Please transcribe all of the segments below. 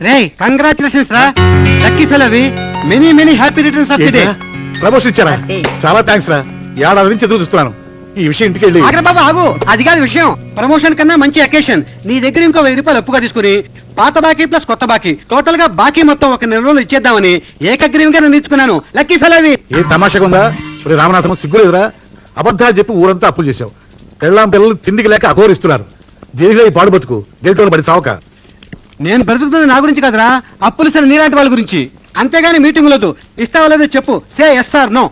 రే congratulations రా lucky ఫెలోవి many many happy returns of the day. Promotion ఇచ్చారా? చాలా థ్యాంక్స్ రా. ఏడాది నుంచి ఎదురు చూస్తున్నాను. ఈ విషయం ఇంటికి వెళ్ళి ఆగ్రా బాబా ఆగు, అది కాదు విషయం. ప్రమోషన్ కన్నా మంచి అకేషన్. నీ దగ్గర ఇంకో 1000 రూపాయలు అప్పుగా తీసుకుని పాత బాకీ ప్లస్ కొత్త బాకీ టోటల్ గా బాకీ మొత్తం ఒక నెల రోజులు ఇచ్చేద్దామని ఏకగ్రీవంగా నిర్ణయించుకున్నాను. లక్కీ ఫెలోవి. ఏ తమాషగా ఉందా? రామనాథం సిగ్గులేదురా? అబద్ధాలు చెప్పి ఊరంతా అప్పులు చేశావు. పెళ్ళాం పిల్లలు తిండికి లేక అఘోరిస్తున్నారు. దేనిలో ఈ పాడు బతుకు దేంట్లో పడి సావక. నేను బ్రతుకుతుంది నా గురించి కాదురా, అప్పులు సరే నీలాంటి వాళ్ళ గురించి. అంతేగాని మీటింగులతో ఇస్తావా లేదో చెప్పు. Say yes or no.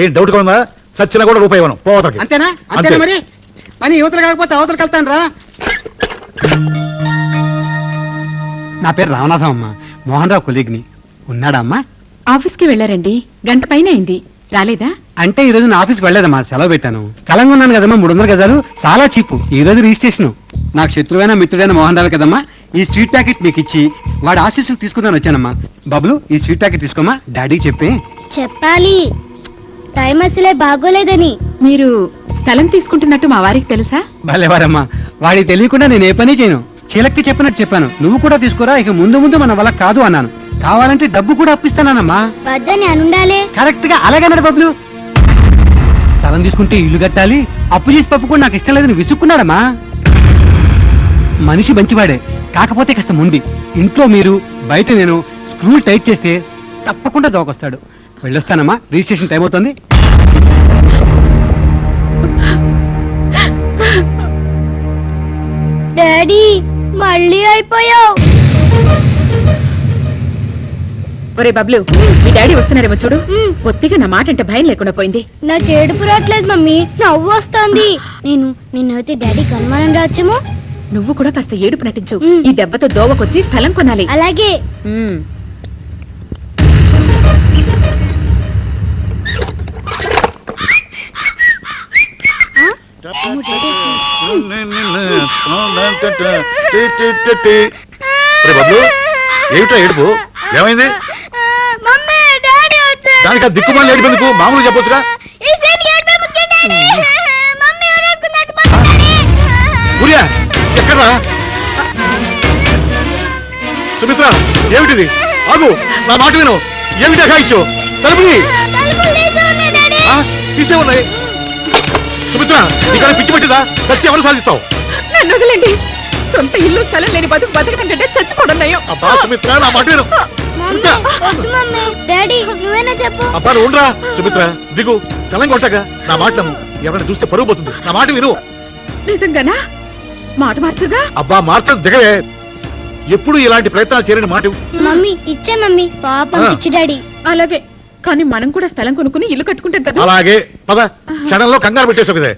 ఏం డౌట్ గా ఉందా? చచ్చినా కూడా రూపాయి ఇవ్వను. పోవతలకి. అంతేనా? అంతేనా మరి? పని యువతలు కాకపోతే అవతలకి వెళ్తాను రా. నా పేరు రామనాథం అమ్మా, మోహన్ రావు కొలీగ్ని. ఉన్నాడా అమ్మా? ఆఫీస్కి వెళ్ళారండి, గంట పైన అయింది. రాలేదా? అంటే ఈ రోజు నా ఆఫీస్కి వెళ్ళలేదమ్మా, సెలవు పెట్టాను. స్థలంగా ఉన్నాను కదమ్మా, 300 గజాలు చాలా చీపు. ఈ రోజు రిజిస్ట్రేషన్. నాకు శత్రువైన మిత్రుడైన మోహన్ రావు కదమ్మా. ఈ స్వీట్ ప్యాకెట్ మీకు ఇచ్చి వాడి ఆశీస్సులు తీసుకుందాని వచ్చానమ్మా. బబ్లు, ఈ స్వీట్ ప్యాకెట్ తీసుకోమా, డాడీకి చెప్పి. చెప్పాలి, టైం అసలే బాగోలేదని. మీరు స్థలం తీసుకుంటున్నట్టు మా వారికి తెలుసా? భలేవారమ్మా, వాడికి తెలియకుండా నేను ఏ పని చేయను. చీలక్కి చెప్పినట్టు చెప్పాను. నువ్వు కూడా తీసుకోరా, ఇక ముందు ముందు మన వల్ల కాదు అన్నాను. కావాలంటే డబ్బు కూడా అప్పిస్తానమ్మా. వద్దని అనుండాలే. కరెక్ట్ గా అలాగన్నాడు బబ్లు. స్థలం తీసుకుంటే ఇల్లు కట్టాలి, అప్పు చేసి పప్పు కూడా నాకు ఇష్టం లేదని విసుక్కున్నాడమ్మా. మనిషి మంచివాడే, కాకపోతే కాస్త ముందు ఇంట్లో మీరు బయట నేను స్క్రూలు టైట్ చేస్తే తప్పకుండా దోకొస్తాడు. వెళ్ళొస్తానమ్మా, రిజిస్ట్రేషన్ టైం అవుతుంది. డాడీ మళ్ళీ అయిపోయావు. ఒరే బబ్లు, మీ డాడీ వస్తున్నారేమో చూడు. పొత్తిగా నా మాట అంటే భయం లేకుండా పోయింది. నాకు ఏడుపు రావట్లేదు మమ్మీ, నవ్వు వస్తోంది. నేను నిన్నైతే డాడీకి అనుమానం రాచ్చేమో. నువ్వు కూడా కాస్త ఏడుపు నటించు. ఈ దెబ్బతో దోవకొచ్చి స్థలం కొనాలి. అలాగే. ఏమిటా ఏడుపు? ఏమైంది? మమ్మీ డాడీ వచ్చారు. దానికి ఆ దిక్కుమాలి ఏడుపు ఎందుకు? మామూలు చెప్పొచ్చుగా. ఈ సీన్ ఏడుపు ముఖ్యం డాడీ. మమ్మీ ఊరేసుకుని చచ్చిపోతుంది. గురియా ఎక్కడా? సుమిత్ర, ఏమిటిది? ఆగు, నా మాట విను. ఏమిటా కాయిచ్చు? తలుపు తలుపులు తీసి ఉన్నాయి డాడీ. తీసే ఉన్నాయి. సుమిత్ర, ఇక్కడ పిచ్చి పెట్టిదా? చచ్చి ఎవరు సాధిస్తావు? నన్ను వదిలేండి. సొంత ఇల్లు స్థలం లేని బతకడం కంటే చచ్చిపోవడం నయం. అబ్బా సుమిత్ర, నా మాట విను. మమ్మీ వద్దు మమ్మీ. డాడీ నువ్వేనా చెప్పు. అబ్బా నువ్వు ఉండరా. సుమిత్ర దిగు, స్థలం కొట్టగా. నా మాట నమ్ము. ఎవరైనా చూస్తే పరుగు పోతుంది. నా మాట విను. నిజంగానా? మాట మార్చుగా. అబ్బా మార్చదు, దిగవే. ఎప్పుడు ఇలాంటి ప్రయత్నాలు చేయని మాట. మమ్మీ ఇచ్చే మమ్మీ, పాపం పిచ్చి డాడీ. అలాగే, కానీ మనం కూడా స్థలం కొనుక్కుని ఇల్లు కట్టుకుంటాం కదా. అలాగే పద. క్షణంలో కంగారు పెట్టేసావు కదే.